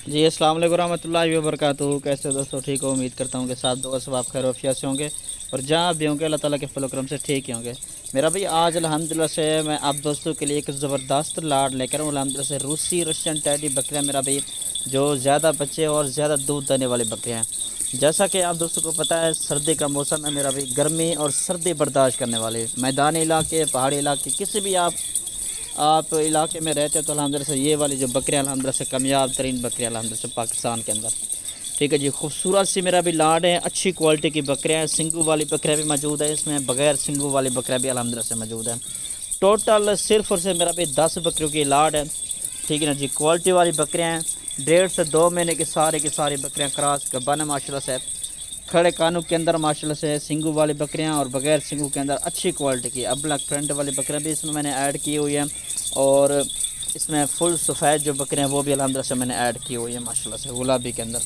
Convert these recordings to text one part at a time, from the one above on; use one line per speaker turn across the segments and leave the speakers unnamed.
جی السلام علیکم ورحمۃ اللہ وبرکاتہ۔ کیسے ہو دوستو؟ ٹھیک ہو؟ امید کرتا ہوں کہ ساتھ دو سب آپ خیر و عافیت سے ہوں گے اور جہاں بھی ہوں گے اللہ تعالیٰ کے فضل و کرم سے ٹھیک ہی ہوں گے۔ میرا بھی آج الحمدللہ سے میں آپ دوستوں کے لیے ایک زبردست لاڈ لے کر ہوں الحمدللہ سے روسی رشین ٹیڈی بکریاں میرا بھی، جو زیادہ بچے اور زیادہ دودھ دینے والی بکریاں ہیں۔ جیسا کہ آپ دوستوں کو پتہ ہے سردی کا موسم ہے میرا بھی، گرمی اور سردی برداشت کرنے والے میدانی علاقے، پہاڑی علاقے، کسی بھی آپ علاقے میں رہتے تو الحمدللہ سے یہ والی جو بکریاں الحمدللہ سے کامیاب ترین بکریاں الحمدللہ سے پاکستان کے اندر، ٹھیک ہے جی۔ خوبصورت سی میرا بھی لاڈ ہے، اچھی کوالٹی کی بکریاں ہیں، سنگو والی بکریاں بھی موجود ہے اس میں، بغیر سنگو والی بکریاں بھی الحمدللہ سے موجود ہیں۔ ٹوٹل صرف اور صرف میرا بھی 10 بکریوں کی لاڈ ہے، ٹھیک ہے نا جی۔ کوالٹی والی بکریاں ہیں، 1.5 سے 2 مہینے کی ساری بکریاں کراس گبن ہے ماشاءاللہ سے، کھڑے کانوں کے اندر ماشاءاللہ سے سنگو والی بکریاں اور بغیر سنگو کے اندر اچھی کوالٹی کی ابلک پرنٹ والی بکریاں بھی اس میں نے ایڈ کی ہوئی ہیں، اور اس میں فل سفید جو بکریاں وہ بھی الحمدللہ سے میں نے ایڈ کی ہوئی ہیں ماشاءاللہ سے گلابی کے اندر،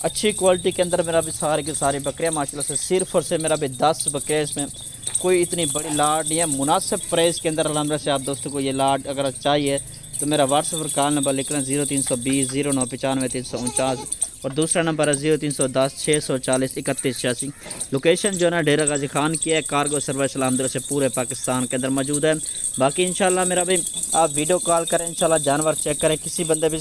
اچھی کوالٹی کے اندر میرا بھی ساری کی ساری بکریاں ماشاءاللہ سے صرف اور صرف میرا بھی 10 بکریاں، اس میں کوئی اتنی بڑی لاڈ نہیں ہے، مناسب پرائز کے اندر الحمدللہ سے آپ دوستوں کو یہ لاڈ اگر چاہیے تو میرا واٹس ایپ پر کال نمبر لکھ لیں 0320 0995 349، اور دوسرا نمبر ہے 0310 640 3186۔ لوکیشن جو ہے نا ڈیرہ غازی خان کی ہے، کارگو سروس الحمدللہ سے پورے پاکستان کے اندر موجود ہے۔ باقی انشاءاللہ میرا بھی آپ ویڈیو کال کریں، انشاءاللہ جانور چیک کریں، کسی بندے بھی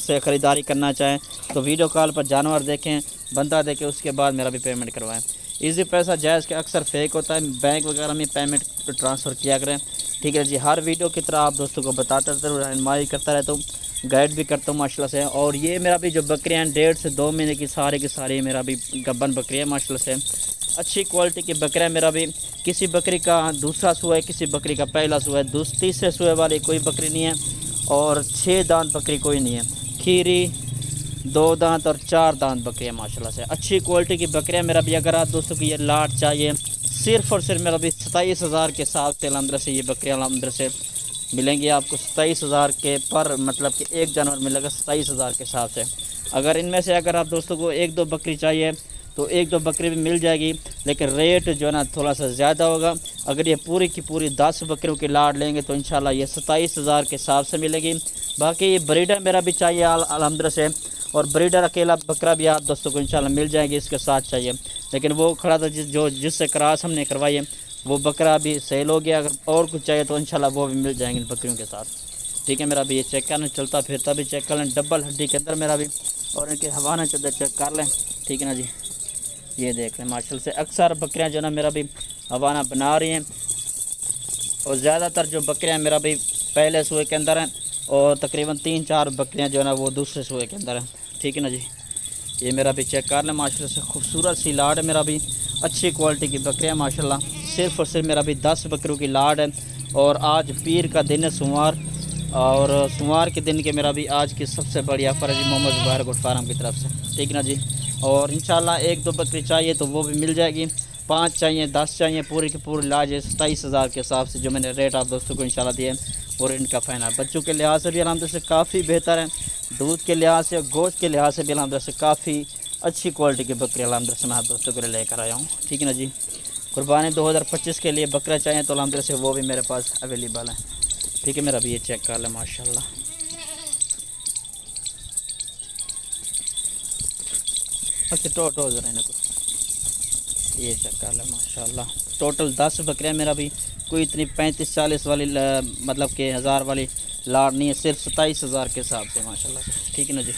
سے خریداری کرنا چاہیں تو ویڈیو کال پر جانور دیکھیں، بندہ دیکھیں، اس کے بعد میرا بھی پیمنٹ کروائیں۔ ایزی پیسہ جائز کے اکثر فیک ہوتا ہے، بینک وغیرہ میں پیمنٹ ٹرانسفر کیا کریں، ٹھیک ہے جی۔ ہر ویڈیو کی طرح آپ دوستوں کو بتاتا ضرور، رہنمائی کرتا رہتا ہوں، گائیڈ بھی کرتا ہوں ماشاءاللہ سے۔ اور یہ میرا بھی جو بکریاں 1.5 سے 2 مہینے کی ساری میرا بھی گبن بکریاں ماشاءاللہ سے اچھی کوالٹی کی بکریاں میرا بھی، کسی بکری کا دوسرا سوئے، کسی بکری کا پہلا سوئے، تیسرے سوئے والی کوئی بکری نہیں ہے، اور 6 دانت بکری کوئی نہیں ہے، کھیری 2 دانت اور 4 دانت بکریاں ماشاءاللہ سے اچھی کوالٹی کی بکریاں میرا بھی۔ اگر آپ دوستوں کو یہ لاٹ چاہیے صرف اور صرف میرا بھی 27,000 کے ساتھ سے الحمدللہ سے یہ بکریاں الحمدللہ سے ملیں گی آپ کو، 27,000 کے پر مطلب کہ ایک جانور ملے گا 27,000 کے حساب سے۔ اگر ان میں سے اگر آپ دوستوں کو 1-2 بکری چاہیے تو 1-2 بکری بھی مل جائے گی، لیکن ریٹ جو ہے نا تھوڑا سا زیادہ ہوگا۔ اگر یہ پوری کی پوری 10 بکریوں کی لاٹ لیں گے تو انشاءاللہ یہ 27,000 کے حساب سے ملے گی۔ باقی یہ بریڈر میرا بھی چاہیے الحمدللہ سے، اور بریڈر اکیلا بکرا بھی آپ دوستوں کو انشاءاللہ مل جائے گی اس کے ساتھ چاہیے، لیکن وہ کھڑا تھا جس سے کراس ہم نے کروائی ہے وہ بکرا بھی سیل ہو گیا۔ اگر اور کچھ چاہیے تو انشاءاللہ وہ بھی مل جائیں گے ان بکریوں کے ساتھ، ٹھیک ہے میرا بھی۔ یہ چیک کرنا چلتا پھرتا بھی چیک کر لیں، ڈبل ہڈی کے اندر میرا بھی، اور ان کے حوانہ کے اندر چیک کر لیں، ٹھیک ہے نا جی۔ یہ دیکھ لیں ماشاءاللہ سے اکثر بکریاں جو ہے نا میرا بھی حوانہ بنا رہی ہیں، اور زیادہ تر جو بکریاں میرا بھی پہلے سوئے کے اندر ہیں، اور تقریباً 3-4 بکریاں جو ہے نا وہ دوسرے سوئے کے اندر ہیں، ٹھیک ہے نا جی۔ یہ میرا بھی چیک کر لیں ماشاءاللہ سے خوبصورت سی لاڈ ہے میرا بھی، اچھی کوالٹی کی بکریاں ماشاءاللہ، صرف اور صرف میرا بھی 10 بکریوں کی لاڈ ہے۔ اور آج پیر کا دن ہے سوموار، اور سوموار کے دن کے میرا بھی آج کی سب سے بڑی آفر ہے جی محمد زبیر گوٹ فارم کی طرف سے، ٹھیک ہے نا جی۔ اور انشاءاللہ 1-2 بکری چاہیے تو وہ بھی مل جائے گی، 5 چاہیے، 10 چاہیے، پوری کی پوری لاج ہے 27,000 کے حساب سے جو میں نے ریٹ آپ دوستوں کو انشاءاللہ دیے، اور ان کا فائنل بچوں کے لحاظ سے بھی الحمدللہ سے کافی بہتر ہے، دودھ کے لحاظ سے، گوشت کے لحاظ سے بھی الحمدللہ سے کافی اچھی کوالٹی کی بکری الحمدللہ سے میں آپ دوستوں کے لیے لے کر آیا ہوں، ٹھیک ہے نا جی۔ قربانی 2025 کے لیے بکرا چاہیے تو الحمدللہ سے وہ بھی میرے پاس اویلیبل ہے، ٹھیک ہے میرا بھی۔ یہ چیک کر لیں ماشاءاللہ، اچھا ٹوٹو ذرا ان کو یہ چیک کر لیں ماشاءاللہ۔ ٹوٹل 10 بکریاں میرا بھی، کوئی اتنی 35-40 والی مطلب کہ 1000 والی لاڈ نہیں ہے، صرف 27,000 کے حساب سے ماشاءاللہ سے، ٹھیک ہے نا جی۔